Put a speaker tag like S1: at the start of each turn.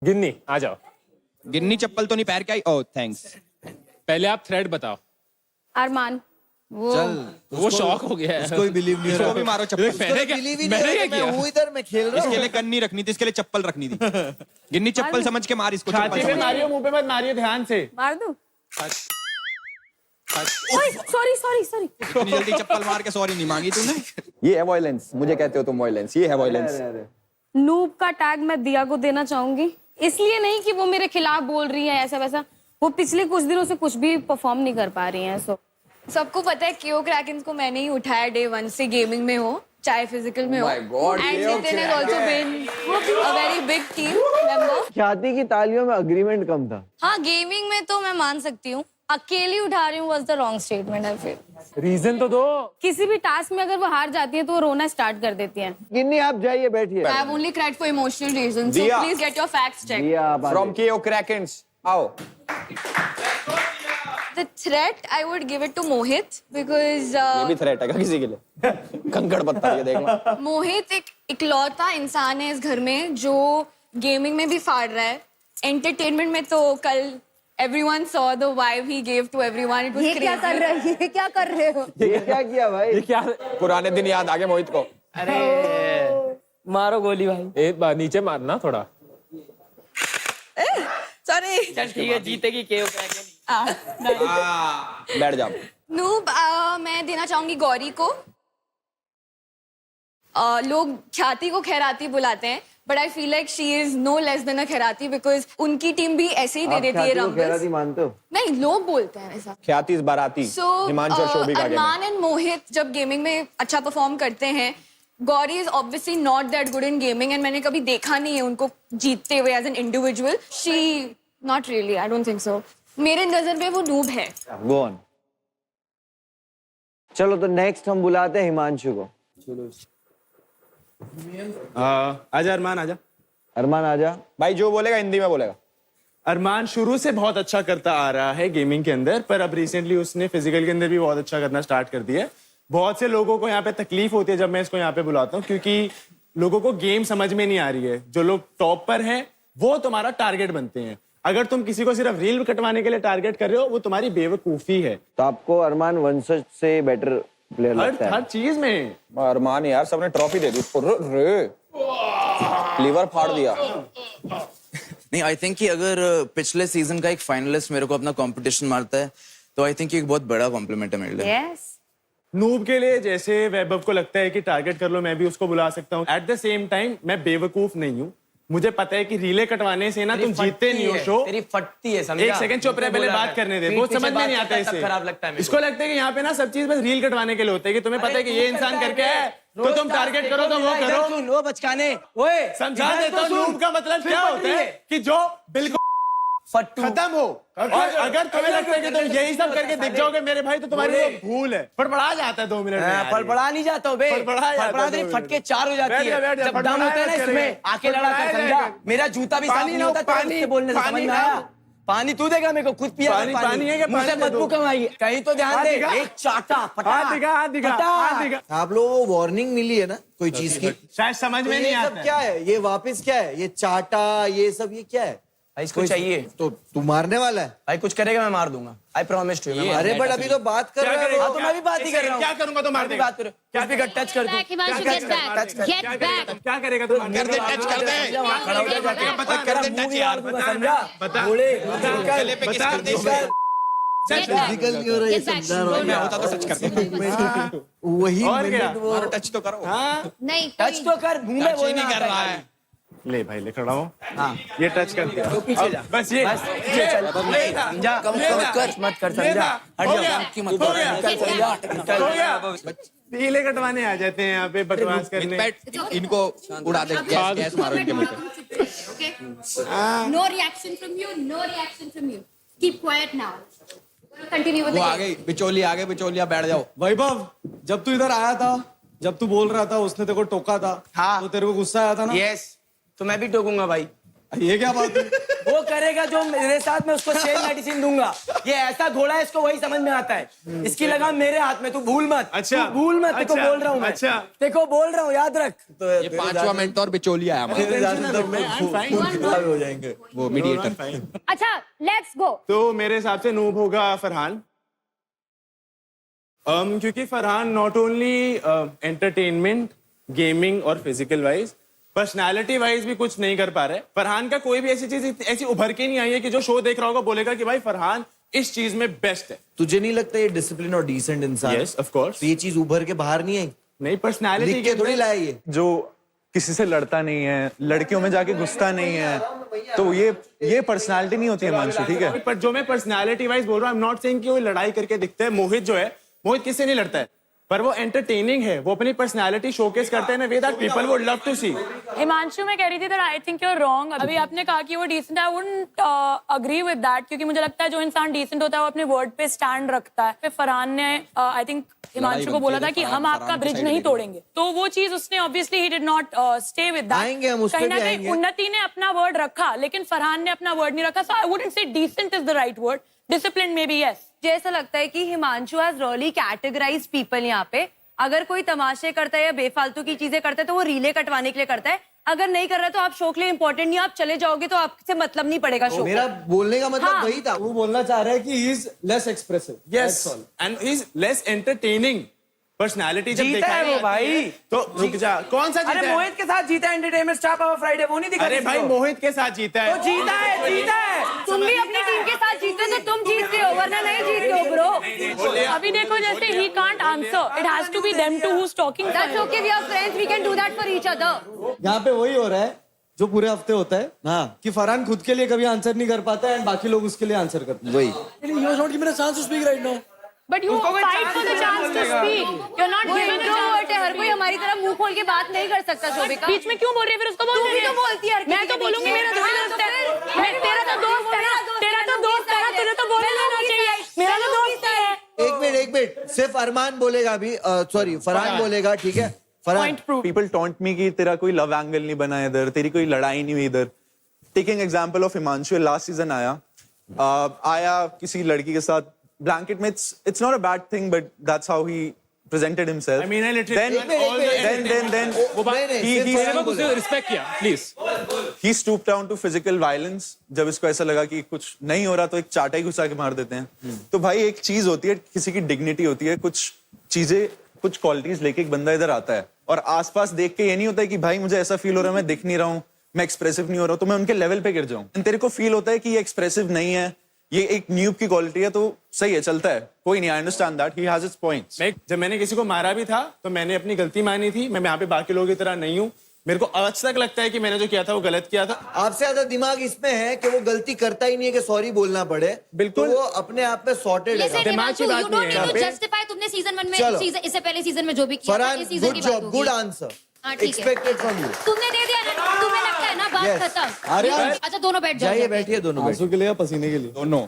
S1: गिन्नी आ जाओ।
S2: गिन्नी चप्पल तो नहीं पैर के आई। ओह थैंक्स।
S1: पहले आप थ्रेड बताओ।
S3: अरमान वो
S1: वो शॉक हो गया है।
S4: कोई बिलीव नहीं हो
S2: इसको
S4: रहा।
S2: भी मारो चप्पल।
S1: मैंने क्या
S4: बिलीव ही
S1: मैंने
S4: नहीं
S1: क्या
S4: हो रहा। मैं
S1: किया?
S4: हूँ इधर, मैं खेल रहा
S2: इसके
S4: हूँ।
S2: लिए गन नहीं रखनी थी, इसके लिए चप्पल रखनी थी। गिन्नी चप्पल समझ के मार इसको।
S5: छाती पे मारियो, मुंह पे मत मारियो, ध्यान से।
S3: मार दूं? Sorry sorry sorry.
S2: इतनी जल्दी चप्पल मार के सॉरी नहीं मांगी तूने।
S6: ये है वॉयलेंस, मुझे कहते हो तुम वॉयलेंस, ये है वॉयलेंस।
S3: नूब का टैग मैं दिया को देना चाहूंगी, इसलिए नहीं कि वो मेरे खिलाफ बोल रही है ऐसा वैसा, वो पिछले कुछ दिनों से कुछ भी परफॉर्म नहीं कर पा रही हैं। सो
S7: सबको पता है KO क्रैकेंस को मैंने ही उठाया डे 1 से, गेमिंग में हो चाहे फिजिकल में हो।
S6: My God,
S7: and
S6: KO
S7: Nitin has also been a very big team member.
S8: Khyati की तालियों में अग्रीमेंट कम था।
S7: हाँ, गेमिंग में तो मैं मान सकती हूँ, अकेली उठा रही हूँ was the wrong statement I feel.
S1: Reason तो दो।
S3: किसी भी टास्क में अगर वो हार जाती है तो वो रोना स्टार्ट कर देती हैं।
S8: गिन्नी आप जाइए, बैठिए।
S7: I have only cried for emotional reasons, so
S6: Diya.
S7: Please get your facts check.
S8: Diya आप आगे।
S6: फ्रॉम केओ क्रैकेंस आओ।
S7: The threat I would give it to Mohit because
S6: ये भी थ्रेट है क्या किसी के लिए? कंकड़ पत्थर ये देख लो।
S7: मोहित एक इकलौता इंसान है इस घर में जो गेमिंग में भी फाड़ रहा है, एंटरटेनमेंट में तो कल everyone saw the vibe he gave to everyone. It was
S3: ये
S7: crazy.
S3: क्या कर रहे हो? ये क्या कर रहे हो?
S8: ये क्या किया भाई?
S1: ये क्या?
S6: पुराने दिन याद आ गए मोहित को।
S5: अरे मारो गोली भाई।
S1: एक बार नीचे मारना थोड़ा।
S7: Sorry.
S5: चल ठीक है, जीतेगी KO क्रैकेंस।
S6: बैठ जाओ।
S7: नूब मैं देना चाहूंगी गौरी को। लोग ख्याति को खैराती बुलाते हैं, but I feel like she is no less than a खैराती बिकॉज उनकी टीम भी ऐसे ही दे
S8: आप
S7: देती है
S8: ख्याति को
S7: रंबल्स।
S8: खैराती मानते हो?
S7: नहीं, लोग बोलते हैं ऐसा।
S6: ख्याति इस बाराती।
S7: सो
S6: हिमांशु और शोभिक आगे में।
S7: अरमान एंड मोहित जब गेमिंग में अच्छा परफॉर्म करते हैं, Gauri is obviously not that good in gaming and मैंने कभी देखा नहीं है उनको जीतते हुए as an individual. She not really, I don't think so. मेरे नजर में वो नूब है।
S8: Go on. चलो तो नेक्स्ट हम बुलाते हैं हिमांशु को।
S5: आजा अरमान, आजा।
S8: अरमान आजा।
S6: भाई जो बोलेगा हिंदी में बोलेगा।
S5: अरमान शुरू से बहुत अच्छा करता आ रहा है गेमिंग के अंदर, पर अब रिसेंटली उसने फिजिकल के अंदर भी बहुत अच्छा करना स्टार्ट कर दिया है। बहुत से लोगों को यहाँ पे तकलीफ होती है जब मैं इसको यहाँ पे बुलाता हूँ, क्योंकि लोगों को गेम समझ में नहीं आ रही है। जो लोग टॉप पर हैं वो तुम्हारा टारगेट बनते हैं। अगर तुम किसी को सिर्फ रील कटवाने के लिए टारगेट कर रहे हो, वो तुम्हारी बेवकूफी है।
S8: तो आपको अरमान वंशज से बेटर प्लेयर लगता
S5: हर
S8: है?
S5: चीज में।
S6: अरमान यार सबने ट्रॉफी दे दी। रे लीवर फाड़ दिया।
S4: नहीं, आई थिंक कि अगर पिछले सीजन का एक फाइनलिस्ट मेरे को अपना कंपटीशन मारता है तो आई थिंक एक बहुत बड़ा कॉम्प्लीमेंट है मेरे लिए।
S3: यस।
S5: नूब के लिए जैसे वैभव को लगता है कि टारगेट कर लो, मैं भी उसको बुला सकता हूँ। एट द सेम टाइम मैं बेवकूफ नहीं हूँ। मुझे पता है कि रीले कटवाने से ना तुम जीतते नहीं हो शो।
S9: तेरी फटती है, समझा?
S5: एक सेकंड चुप रहे, पहले बात करने दे। वो समझ में नहीं आता इसे।
S9: खराब लगता है
S5: इसको लगता है कि यहाँ पे ना सब चीज बस रील कटवाने के लिए होता है, कि तुम्हें पता है कि ये इंसान करके है तो तुम टारगेट करो तो वो करो।
S9: वो बचकाने, ओए
S5: समझा देता हूँ नूब का मतलब क्या होता है, कि जो बिल्कुल
S9: फट्टू
S5: खत्म हो। और अगर तुम्हें लगता है कि तुम यही सब करके दिख जाओगे मेरे भाई, तो तुम्हारी वो भूल है। फड़फड़ा जाता है 2 मिनट में।
S9: फड़फड़ा नहीं जाता हो बे,
S5: फड़फड़ा
S9: तेरी फटके 4 हो जाती
S5: बैठ जा,
S9: है।
S5: बैठ जा,
S9: जब दम होता है ना इसमें, आके लड़ा कर, समझा? मेरा जूता भी साफ नहीं होता तेरे से बोलने से, समझ में आया? पानी तू देगा मेरे को, खुद पिया कर
S5: पानी है क्या?
S9: मुझसे बदबू कमाई। कहीं तो ध्यान दे। एक चाटा फटा।
S5: हाथ दिखा।
S4: आप लोगों को वार्निंग मिली है ना कोई चीज की?
S5: शायद समझ में
S4: तो
S5: नहीं
S4: ये सब
S5: आता।
S4: क्या है? ये वापस क्या है? ये चाटा, ये सब ये क्या है?
S9: भाई इसको चाहिए
S4: तो तू मारने वाला है?
S9: भाई, कुछ करेगा मैं मार दूंगा। I promise to you.
S4: अरे बट अभी तो बात कर रहे हो।
S9: हाँ तो मैं भी बात ही कर रहा हूँ।
S5: क्या करूंगा तो मार देगा।
S9: बात करो, किस भी का टच कर दूं।
S3: Himanshu get back, get back.
S5: क्या करेगा तू?
S2: कर दे, टच कर दे।
S9: वहाँ खड़ा हो जाके
S2: बता, कर दे टच यार।
S9: समझा?
S5: बता।
S9: बोले
S2: गले पे किस कर दे इसको।
S4: फिजिकल नहीं हो रहा है,
S3: Get back.
S4: समझा रहा हूँ।
S2: मैं होता तो टच कर दे।
S4: वही
S5: और क्या?
S4: मिनट वो
S2: मारो, टच तो करो।
S3: नहीं
S9: टच तो कर, मुंह में
S2: टच ही नहीं कर रहा है।
S5: ले भाई, ले खड़ा हो।
S9: हाँ,
S5: ये टच कर दिया।
S9: तो पीछे जा।
S5: बस ये
S9: बस पीछे चल। समझा? कर मत कर, समझा? हट जा।
S5: हो गया।
S9: निकल, समझा? निकल।
S5: हो गया। पीले कटवाने आ जाते हैं यहाँ पे बकवास करने।
S2: बैठ, इनको उड़ा दे, गैस गैस मारो इनके मुंह पे।
S3: Okay. No reaction from you. No reaction from you. Keep quiet now. Continue with
S2: वो
S3: the
S2: आ
S3: game.
S2: गई बिचौली, आ गए बिचौलिया, बैठ जाओ।
S10: वैभव, जब तू इधर आया था, जब तू बोल रहा था, उसने तेरे को टोका था,
S9: हाँ।
S10: तो तेरे को गुस्सा आया था ना?
S9: यस, तो मैं भी टोकूंगा भाई।
S10: ये क्या बात है?
S9: वो करेगा जो मेरे साथ, मैं उसको सेम मेडिसिन दूंगा। ये ऐसा घोड़ा है, इसको वही समझ में आता है। इसकी लगाम मेरे हाथ में, तू भूल मत।
S5: अच्छा।
S9: तू भूल मत, तेको
S5: अच्छा।
S9: बोल रहा हूँ मैं।
S5: अच्छा।
S9: तेको बोल रहा हूँ, याद रख।
S2: ये 5वां मिनट और बिचौलिया है हमारा।
S9: हो जाएंगे।
S2: वो मीडिएटर।
S3: अच्छा लेट्स गो।
S5: तो मेरे हिसाब से नूब होगा फरहान। क्योंकि Farhan not only entertainment, gaming और फिजिकल वाइज, पर्सनालिटी वाइज भी कुछ नहीं कर पा रहे। फरहान का कोई भी ऐसी चीज ऐसी उभर के नहीं आई है कि जो शो देख रहा होगा बोलेगा कि भाई फरहान इस चीज में बेस्ट है।
S11: तुझे नहीं लगता ये डिसिप्लिन और डिसेंट इंसान
S5: यस ऑफ कोर्स।
S11: तो ये चीज उभर के बाहर नहीं आई?
S5: नहीं, पर्सनालिटी
S11: लिख के थोड़ी लाया ये।
S12: जो किसी से लड़ता नहीं है, लड़कियों में जाके घुसता नहीं है, तो ये पर्सनालिटी नहीं होती है हिमांशु, ठीक है?
S5: पर जो मैं पर्सनालिटी वाइज बोल रहा हूँ, आई एम नॉट सेइंग कि वो लड़ाई करके दिखता है। मोहित जो है, मोहित किससे नहीं लड़ता है, पर वो एंटरटेनिंग है, वो अपनी पर्सनालिटी शोकेस करते हैं ना, way that people would love to see.
S3: Himanshu, मैं कह रही थी that I think you are wrong. अभी आपने कहा कि वो डिसेंट है, I wouldn't agree with that, क्योंकि मुझे लगता है जो इंसान डिसेंट होता है वो अपने वर्ड पे स्टैंड रखता है। फिर फरहान ने आई थिंक हिमांशु को बोला था कि हम आपका ब्रिज नहीं तोड़ेंगे, तो वो चीज उसने obviously he did not stay with that.
S11: आएंगे हम उस पे
S3: कहीं ना
S11: भी
S3: कहीं
S11: आएंगे।
S3: उन्नति ने अपना वर्ड रखा, लेकिन फरहान ने अपना वर्ड नहीं रखा। So I wouldn't say decent is the right word, discipline maybe yes.
S13: मुझे ऐसा लगता है कि Himanshu has really categorised people यहाँ पे। अगर कोई तमाशे करता है या बेफालतू की चीजें करता है तो वो रीले कटवाने के लिए करता है। अगर नहीं कर रहा तो आप शो के लिए इंपॉर्टेंट नहीं, आप चले जाओगे तो आपसे मतलब नहीं पड़ेगा शो।
S11: मेरा बोलने का मतलब
S13: हाँ।
S11: वही था।
S10: वो बोलना चाह रहा है कि he is less expressive.
S5: Yes, and he is less entertaining. Personality जब
S9: जीता
S5: देखा
S9: है वो भाई।
S5: तो रुक जा, कौन सा जीता
S9: अरे
S5: है?
S9: मोहित के साथ जीता है एंटरटेनमेंट स्टार पावर फ्राइडे, वो नहीं दिखा
S5: अरे
S9: किसी
S5: भाई
S9: को।
S5: मोहित के साथ जीता है।
S9: तो जीता है, जीता है।
S13: तुम भी अपनी टीम के साथ जीते तो तुम जीत रहे हो, वरना नहीं जीत रहे हो ब्रो।
S3: अभी देखो, जैसे ही can't answer, it has to be them to who is talking.
S13: That's okay, we are friends, we can do that for each other.
S10: यहाँ पे वही हो रहा है जो पूरे हफ्ते होता है। हाँ, कि फरहान खुद के लिए कभी आंसर नहीं कर पाता है एंड बाकी लोग उसके लिए आंसर करते हैं।
S11: वही
S3: but you fight for the chance to speak, you are not
S13: वो
S3: गिवन अ
S13: इंट्रोवर्ट है, हर
S3: चांस।
S13: कोई हमारी तरह मुंह खोल के बात नहीं कर सकता शोभिका।
S3: बीच में क्यों बोल रही है? फिर उसको बोल
S13: तू भी
S3: दे।
S13: तो बोलती है हर
S3: मैं
S13: किसी
S3: तो
S13: के
S3: बोलूंगी,
S13: बीच में।
S3: मेरा थोड़ी
S13: हाँ,
S3: दोस्त
S13: तो
S3: है।
S13: फिर
S3: मैं तेरा तो दोस्त है ना, तेरा तो दोस्त है ना, तुझे तो बोलने देना चाहिए। मेरा तो दोस्त है।
S11: एक मिनट सिर्फ अरमान बोलेगा अभी, सॉरी फरहान बोलेगा, ठीक है? Farhan,
S3: point prove.
S12: People taunt me कि तेरा कोई लव एंगल नहीं बना इधर, तेरी कोई लड़ाई नहीं हुई इधर। Taking example of Himanshu, last season आया किसी लड़की के साथ ब्लैंकेट में, it's not a bad thing, but that's how he presented himself.
S5: I mean, I literally
S12: then
S1: वो बात
S12: he
S1: मेरे को उसे रिस्पेक्ट किया, please.
S12: he stooped down to physical violence जब इसको ऐसा लगा कि कुछ नहीं हो रहा तो एक चाटा ही घुसा के मार देते हैं। तो भाई एक चीज होती है, किसी की डिग्निटी होती है, कुछ चीजें, कुछ क्वालिटीज लेके एक बंदा इधर आता है और आसपास देख के ये नहीं होता है कि भाई मुझे ऐसा फील हो रहा है मैं दिख नहीं रहा हूँ, मैं एक्सप्रेसिव नहीं हो रहा हूँ, तो मैं उनके लेवल पे गिर जाऊं। तेरे को फील होता है कि ये एक्सप्रेसिव नहीं है, ये एक न्यूब की क्वालिटी है, तो सही है, चलता है, कोई नहीं, I understand that, he has its points.
S5: जब मैंने किसी को मारा भी था तो मैंने अपनी गलती मानी थी। मैं यहाँ पे बाकी लोगों की तरह नहीं हूँ। मेरे को आज तक लगता है कि मैंने जो किया था वो गलत किया था।
S11: आपसे ज्यादा दिमाग इसमें है कि वो गलती करता ही नहीं है कि सॉरी बोलना पड़े।
S5: बिल्कुल।
S11: तो वो अपने आप में सॉर्टेड है।
S5: दिमाग की बात नहीं है।
S13: जस्टिफाई तुमने सीजन 1 में,
S11: चलो।
S13: इससे पहले सीजन में जो भी किया था,
S11: फरहान,
S13: इस सीजन
S11: गुड
S13: की बात
S11: जॉब,
S13: होगी।
S11: गुड आंसर,
S13: हाँ, ठीक है।
S11: Expected from you.
S13: तुमने दे दिया ना, तुम्हें लगता है ना बात
S11: Yes.
S13: खत्म।
S10: अरे
S13: अच्छा दोनों बैठ जाओ।
S11: जाइए बैठिए दोनों,
S10: आंसू के लिए या पसीने के लिए?
S12: दोनों।